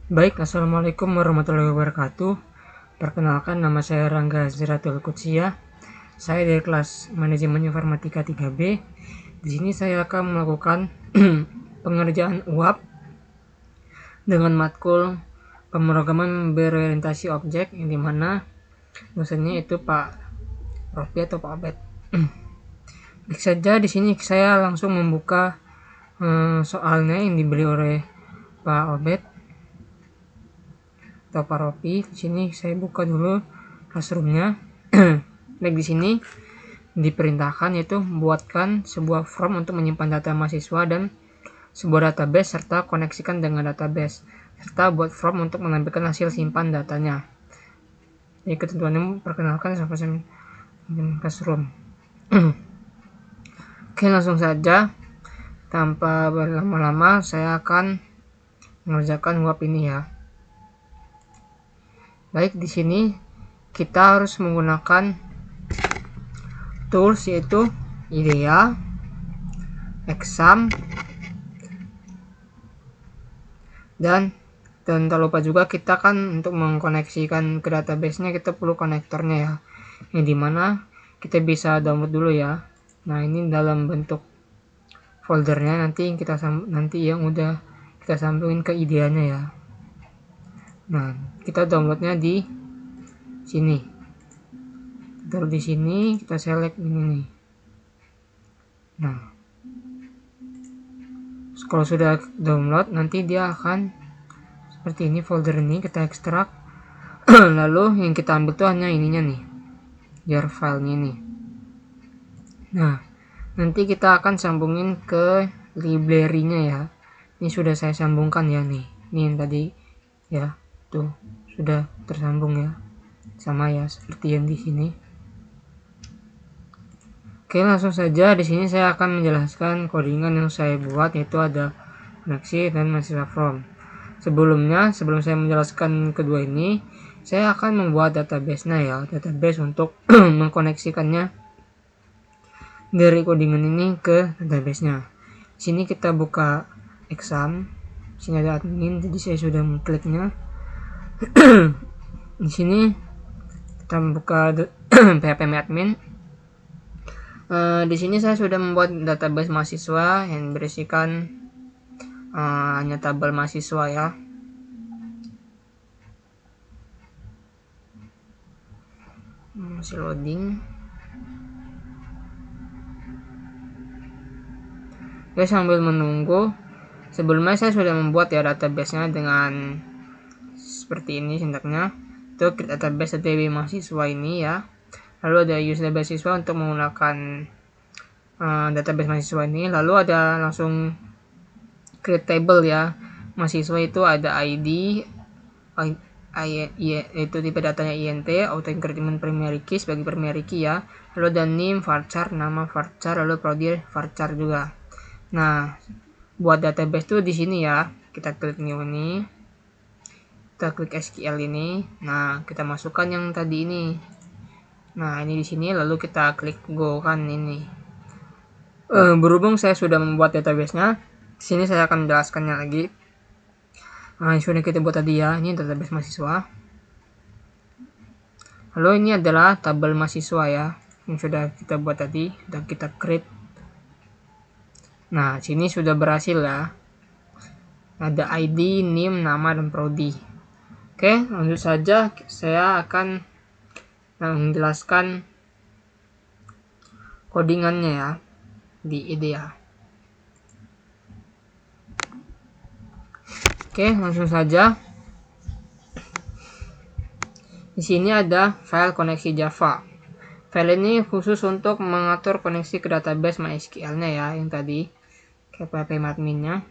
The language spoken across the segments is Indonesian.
Baik, Assalamualaikum warahmatullahi wabarakatuh. Perkenalkan, nama saya Rangga Ziratul Qudsiah. Saya dari kelas Manajemen Informatika 3B. Di sini saya akan melakukan pengerjaan UAP dengan matkul pemrograman berorientasi objek, yang dimana dosennya itu Pak Rofi atau Pak Abed. Baik saja, di sini saya langsung membuka soalnya yang diberi oleh Pak Obed atau Pak Rofi. Di sini saya buka dulu classroomnya. Baik, di sini diperintahkan yaitu buatkan sebuah form untuk menyimpan data mahasiswa dan sebuah database serta koneksikan dengan database, serta buat form untuk menampilkan hasil simpan datanya. Jadi ketentuannya perkenalkan sampai classroom. Oke, langsung saja tanpa berlama-lama saya akan mengerjakan UAP ini ya. Baik, di sini kita harus menggunakan tools yaitu IDEA, Exam, dan tak lupa juga kita kan untuk mengkoneksikan ke database-nya kita perlu konektornya ya, yang dimana kita bisa download dulu ya. Nah, ini dalam bentuk foldernya nanti yang udah kita sambungin ke IDEA-nya ya. Nah, kita downloadnya di sini. Taruh di sini, kita select ini nih. Nah, kalau sudah download nanti dia akan seperti ini, folder ini kita ekstrak. Lalu yang kita ambil tuh hanya ininya nih, jar filenya nih. Nah, nanti kita akan sambungin ke library-nya ya. Ini sudah saya sambungkan ya nih. Ini yang tadi ya, tuh sudah tersambung ya, sama ya seperti yang di sini. Oke, langsung saja di sini saya akan menjelaskan codingan yang saya buat, yaitu ada koneksi dan mahasiswa from. Sebelum saya menjelaskan kedua ini, saya akan membuat database-nya ya, database untuk mengkoneksikannya dari codingan ini ke database-nya. Di sini kita buka exam. Di sini ada admin, jadi saya sudah mengkliknya. Di sini kita buka php admin. Di sini saya sudah membuat database mahasiswa yang berisikan hanya tabel mahasiswa ya. Masih loading. Oke, sambil menunggu, sebelumnya saya sudah membuat ya database-nya dengan seperti ini sintaknya. Itu create database DB mahasiswa ini ya. Lalu ada use database mahasiswa untuk menggunakan database mahasiswa ini. Lalu ada langsung create table ya. Mahasiswa itu ada ID, itu tipe datanya INT, auto increment primary key sebagai primary key ya. Lalu ada name, varchar, nama varchar, lalu prodi varchar juga. Nah, buat database tuh di sini ya. Kita klik new ini. Kita klik SQL ini. Nah, kita masukkan yang tadi ini. Nah, ini di sini, lalu kita klik go kan ini. Berhubung saya sudah membuat database-nya, di sini saya akan menjelaskannya lagi. Nah, yang sudah kita buat tadi ya, ini database mahasiswa. Lalu ini adalah tabel mahasiswa ya, yang sudah kita buat tadi, sudah kita create. Nah, sini sudah berhasil ya. Ada ID, name, nama, dan prodi. Oke, lanjut saja. Saya akan menjelaskan codingannya ya di IDEA. Oke, langsung saja. Di sini ada file koneksi Java. File ini khusus untuk mengatur koneksi ke database MySQL-nya ya, yang tadi ke php admin-nya.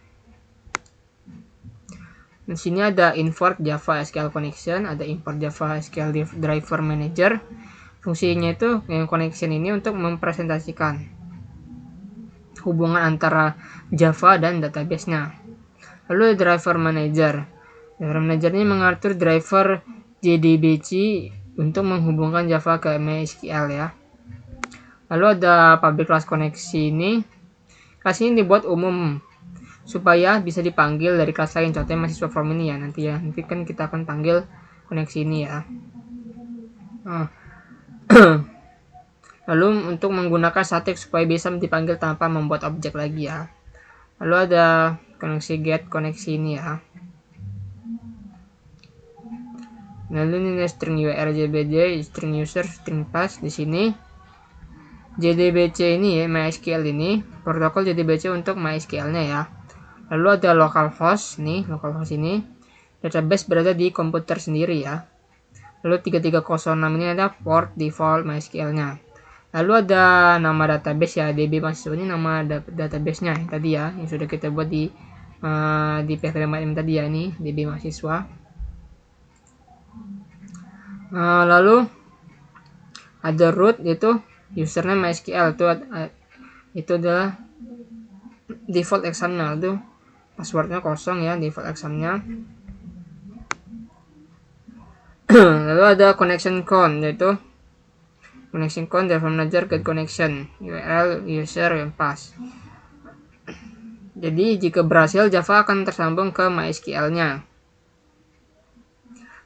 Di sini ada import Java SQL connection, ada import Java SQL driver manager. Fungsinya itu yang connection ini untuk mempresentasikan hubungan antara Java dan database-nya. Lalu driver manager. Driver manager ini mengatur driver JDBC untuk menghubungkan Java ke MySQL ya. Lalu ada public class koneksi ini. Kelas ini dibuat umum supaya bisa dipanggil dari kelas lain, contohnya mahasiswa from ini ya, nanti kan kita akan panggil koneksi ini ya. Lalu untuk menggunakan static supaya bisa dipanggil tanpa membuat objek lagi ya. Lalu ada koneksi get koneksi ini ya. Lalu ini string URL JBJ, string user, string pass di sini. JDBC ini ya, MySQL ini, protokol JDBC untuk MySQL-nya ya. Lalu ada localhost nih, localhost ini. Database berada di komputer sendiri ya. Lalu 3306 ini ada port default MySQL-nya. Lalu ada nama database ya, DB mahasiswa ini nama database-nya yang tadi ya, yang sudah kita buat di PHP tadi ya, ini DB mahasiswa. Lalu ada root, itu username MySQL, itu adalah default examnya, itu passwordnya kosong ya, default examnya. Lalu ada connection count, yaitu connection count dari manager get connection, URL user yang pass. Jadi jika berhasil, Java akan tersambung ke MySQL-nya.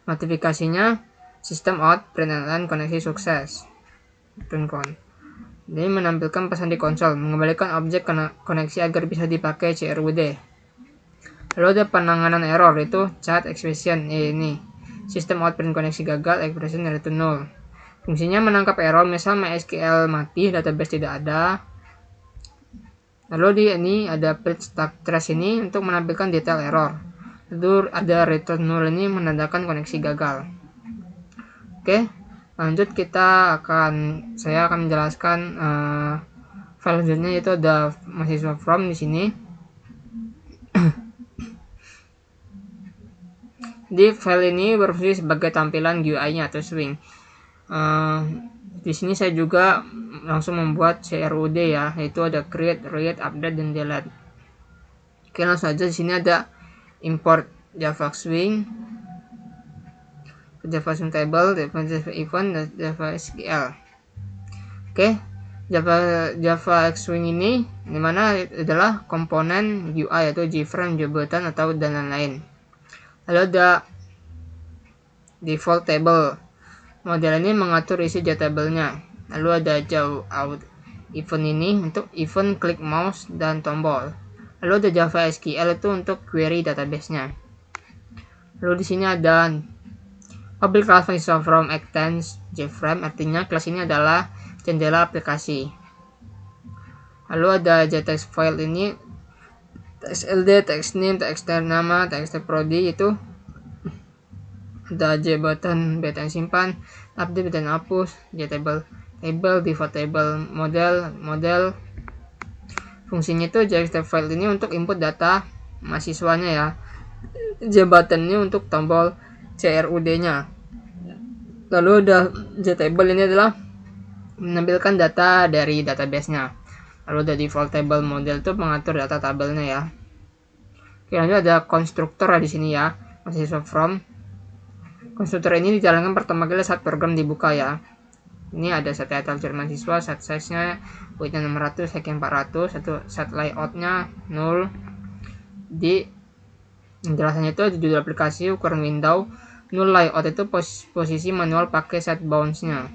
Notifikasinya system out println koneksi sukses. Jadi menampilkan pesan di konsol, mengembalikan objek koneksi agar bisa dipakai CRUD. Lalu ada penanganan error, itu chat expression ini. System out print koneksi gagal, expression return null. Fungsinya menangkap error, misal MySQL mati, database tidak ada. Lalu di ini ada print stack trace ini untuk menampilkan detail error. Lalu ada return null ini menandakan koneksi gagal. Oke, lanjut saya akan menjelaskan file selanjutnya, yaitu ada mahasiswa from di sini. Di file ini berfungsi sebagai tampilan GUI-nya atau swing. Di sini saya juga langsung membuat CRUD ya, yaitu ada create, read, update, dan delete. Oke, langsung aja. Di sini ada import Java Swing, Java Swing Table, Java Event, dan Java SQL. Oke, Java Swing ini dimana adalah komponen UI atau JFrame, jabatan atau dan lain-lain. Lalu ada default table, model ini mengatur isi tabelnya. Lalu ada out event ini untuk event klik mouse dan tombol. Lalu ada Java SQL itu untuk query database-nya. Lalu di sini ada public class mahasiswa from extends JFrame, artinya kelas ini adalah jendela aplikasi. Lalu ada JText file ini, TXLD, TXName, TXT nama, TXT prodi, itu ada jabatan, beta yang simpan, update dan hapus, JTable table, default table, model. Fungsinya itu JText file ini untuk input data mahasiswanya ya. Jabatannya untuk tombol CRUD-nya. Lalu ada JTable ini adalah menampilkan data dari database-nya. Lalu ada default table model itu mengatur data tabelnya ya. Oke, lanjut ada konstruktor di sini ya, mahasiswa from. Konstruktor ini dijalankan pertama kali saat program dibuka ya. Ini ada set title mahasiswa, set size-nya, width-nya 600, height-nya 400, set layout-nya 0. Di penjelasannya itu judul aplikasi, ukuran window, null layout itu posisi manual pakai set bounds-nya.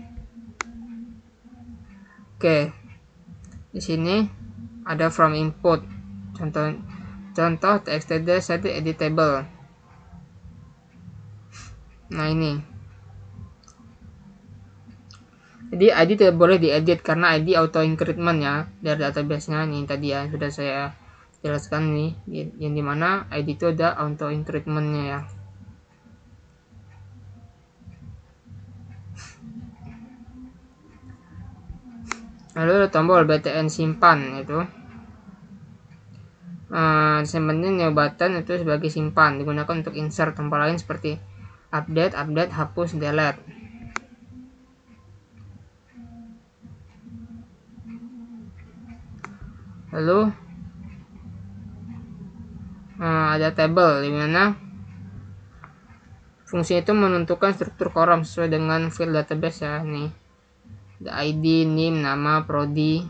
Oke. Di sini ada from input. Contoh txtd set editable. Nah ini. Jadi ID tidak boleh diedit karena ID auto increment ya dari database-nya. Ini tadi ya sudah saya jelaskan nih, yang dimana ID itu ada auto increment-nya ya. Lalu ada tombol btn simpan, itu simpannya nyobatan itu sebagai simpan, digunakan untuk insert tombol lain seperti update, hapus, delete. Lalu ada table, dimana fungsi itu menentukan struktur kolom sesuai dengan field database ya. Nih ada ID, name, nama, prodi.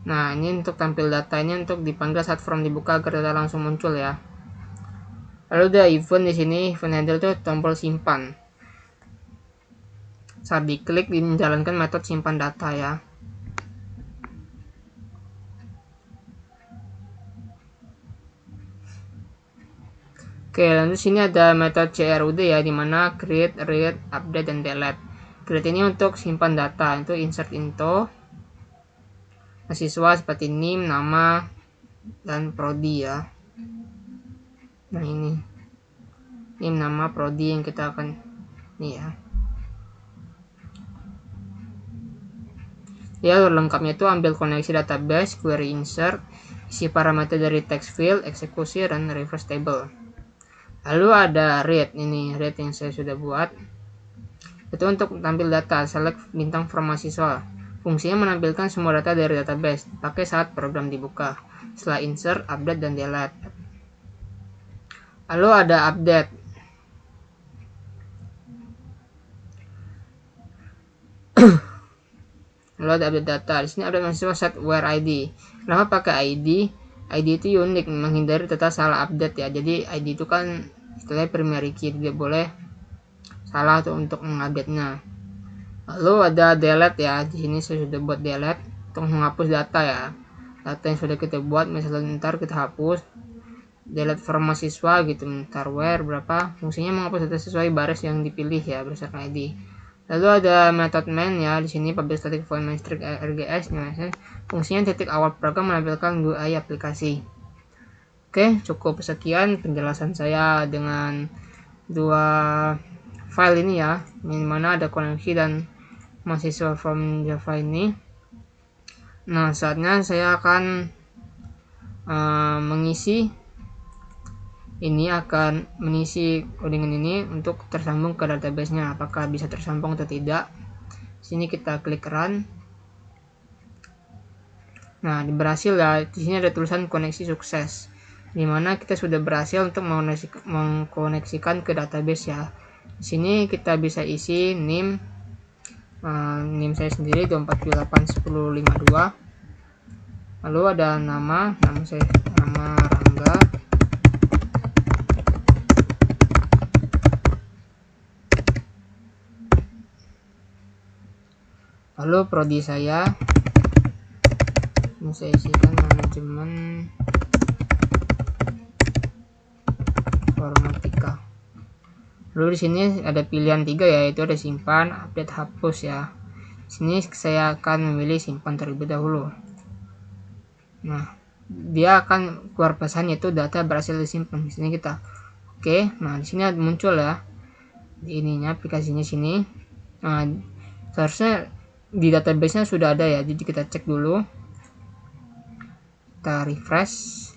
Nah, ini untuk tampil data ini untuk dipanggil saat form dibuka agar data langsung muncul ya. Lalu ada event di sini, event handle itu tombol simpan. Saat diklik menjalankan metode simpan data ya. Oke, lalu sini ada metode CRUD ya, dimana create, read, update, dan delete. Create ini untuk simpan data, itu insert info mahasiswa seperti NIM, nama, dan prodi ya. Nah ini nama prodi yang kita akan ini ya. Ya, lengkapnya itu ambil koneksi database, query insert, isi parameter dari text field, eksekusi, dan reverse table. Lalu ada read, ini read yang saya sudah buat. Itu untuk tampil data, select bintang form mahasiswa. Fungsinya menampilkan semua data dari database, pakai saat program dibuka. Setelah insert, update, dan delete. Lalu ada update. Lalu ada update data. Di sini update mahasiswa set where ID. Kenapa pakai ID? ID itu unik, menghindari data salah update ya. Jadi ID itu kan istilahnya primary key, tidak boleh salah untuk mengupdate-nya. Lalu ada delete ya. Di sini saya sudah buat delete untuk menghapus data ya. Data yang sudah kita buat, misalnya ntar kita hapus. Delete form mahasiswa gitu, ntar where berapa. Fungsinya menghapus data sesuai baris yang dipilih ya berdasarkan ID. Lalu ada method main ya, di sini public static void main string RGS. Fungsinya titik awal program menampilkan GUI aplikasi. Oke, cukup sekian penjelasan saya dengan dua file ini ya, yang mana ada koneksi dan mahasiswa from Java ini. Nah, saatnya saya akan mengisi codingan ini untuk tersambung ke database-nya. Apakah bisa tersambung atau tidak? Sini kita klik run. Nah, berhasil ya. Di sini ada tulisan koneksi sukses, dimana kita sudah berhasil untuk mengkoneksikan ke database ya. Di sini kita bisa isi NIM saya sendiri 2481052. Lalu ada nama saya nama Rangga. Lalu prodi saya ini saya isikan manajemen informatika. Lalu di sini ada pilihan 3 yaitu ada simpan, update, hapus ya. Di sini saya akan memilih simpan terlebih dahulu. Nah, dia akan keluar pesan yaitu data berhasil disimpan. Di sini kita oke. Nah, di sini muncul ya di ininya aplikasinya sini. Nah, seharusnya di database-nya sudah ada ya. Jadi kita cek dulu. Kita refresh.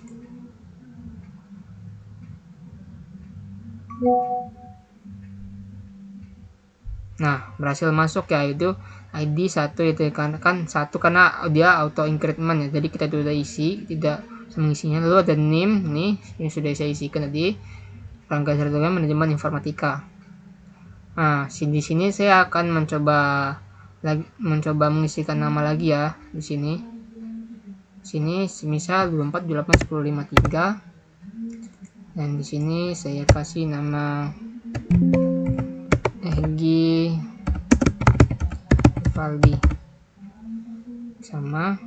Nah, berhasil masuk ya, itu ID 1 itu kan 1 karena dia auto increment ya. Jadi kita sudah isi, tidak mengisinya. Lalu ada name nih, ini sudah saya isikan tadi. Rangga Sartoga manajemen informatika. Nah, di sini saya akan mencoba mengisikan nama lagi ya di sini. Sini misal 24281053. Dan di sini saya kasih nama Egi Valdi sama.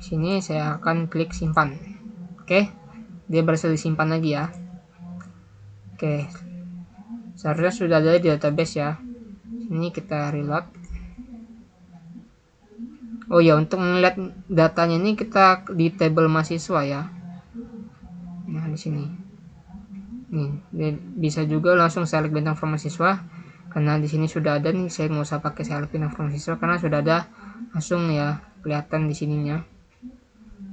Sini saya akan klik simpan. Oke, dia berhasil disimpan lagi ya. Oke, seharusnya sudah ada di database ya. Ini kita reload. Oh ya, untuk melihat datanya ini kita di table mahasiswa ya. Nah, di sini. Nih, bisa juga langsung select bintang form mahasiswa karena di sini sudah ada nih. Saya nggak usah pakai select bintang form mahasiswa karena sudah ada langsung ya kelihatan di sininya.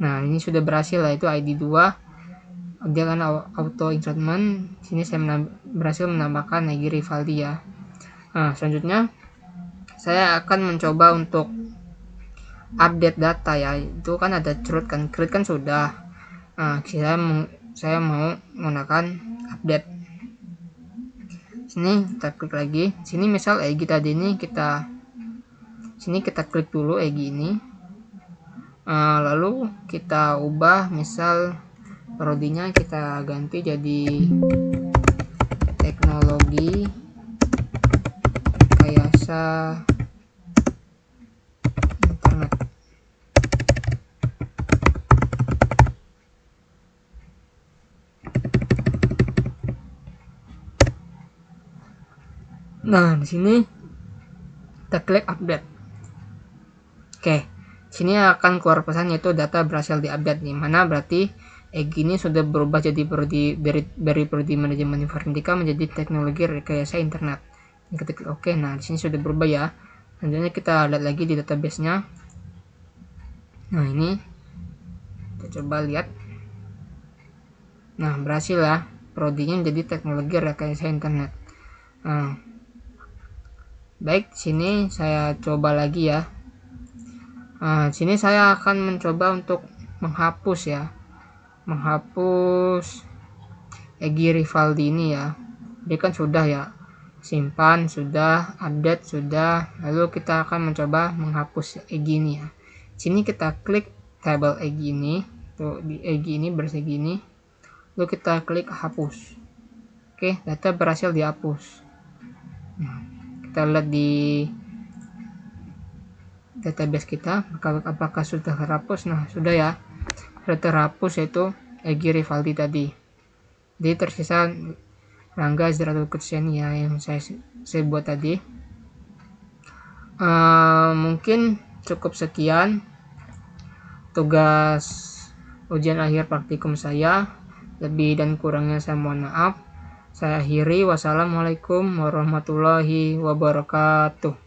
Nah, ini sudah berhasil lah, itu ID 2. Dia kan auto increment. Sini saya berhasil menambahkan Egi Rivaldi ya. Nah, selanjutnya saya akan mencoba untuk update data ya. Itu kan ada create kan sudah. Nah, saya mau menggunakan update. Sini kita klik lagi. Sini misal Egi tadi ini kita klik dulu Egi ini. Lalu kita ubah, misal prodinya kita ganti jadi teknologi rekayasa internet. Nah, di sini kita klik update. Oke, sini akan keluar pesan yaitu data berhasil diupdate, nih mana berarti EG ini sudah berubah jadi dari prodi manajemen informatika menjadi teknologi rekayasa internet. Kita klik OK. Nah, di sini sudah berubah ya. Selanjutnya kita lihat lagi di database-nya. Nah, ini kita coba lihat. Nah, berhasil ya, prodinya menjadi teknologi rekayasa internet. Nah, baik, sini saya coba lagi ya. Sini saya akan mencoba untuk menghapus ya, menghapus Egy Rivaldi ini ya. Dia kan sudah ya, simpan sudah, update sudah, lalu kita akan mencoba menghapus Egy ini ya. Sini kita klik tabel Egy ini, tuh di Egy ini bersegi ini, lalu kita klik hapus. Oke, data berhasil dihapus. Nah, kita lihat di database kita apakah sudah terhapus. Nah, sudah ya, sudah terhapus yaitu Egy Rivaldi tadi. Jadi tersisa Rangga Ziratul Kutseni ya yang saya buat tadi. Mungkin cukup sekian tugas ujian akhir praktikum saya. Lebih dan kurangnya saya mohon maaf. Saya akhiri. Wassalamualaikum warahmatullahi wabarakatuh.